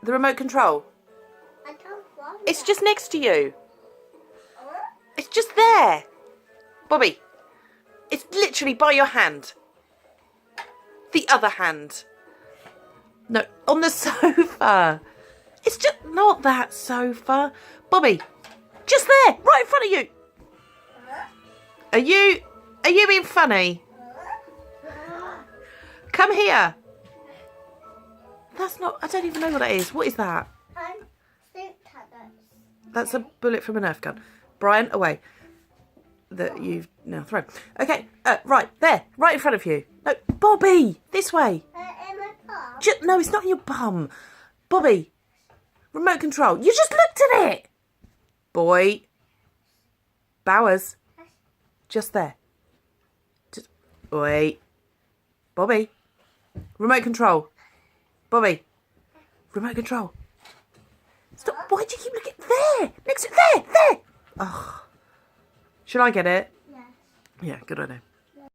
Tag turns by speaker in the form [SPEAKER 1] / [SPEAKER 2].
[SPEAKER 1] The remote control.
[SPEAKER 2] I don't want
[SPEAKER 1] It's just next to you. It's just there. Bobby, it's literally by your hand. The other hand. No, on the sofa. It's just not that sofa. Bobby, just there, right in front of you. Are you being funny? Come here. That's not, I don't even know what that is. What is that?
[SPEAKER 2] soup tablets.
[SPEAKER 1] That's a bullet from a Nerf gun. Brian, away. That you've now thrown. Okay, right, there, right in front of you. No, Bobby, this way.
[SPEAKER 2] In my palm.
[SPEAKER 1] No, it's not in your bum. Bobby, remote control. You just looked at it. Boy. Bowers. Just there. Just, wait. Bobby. Remote control. Bobby. Remote control. Stop. Why do you keep looking? There. Next to, there. Oh. Should I get it?
[SPEAKER 2] Yes.
[SPEAKER 1] Yeah, good idea.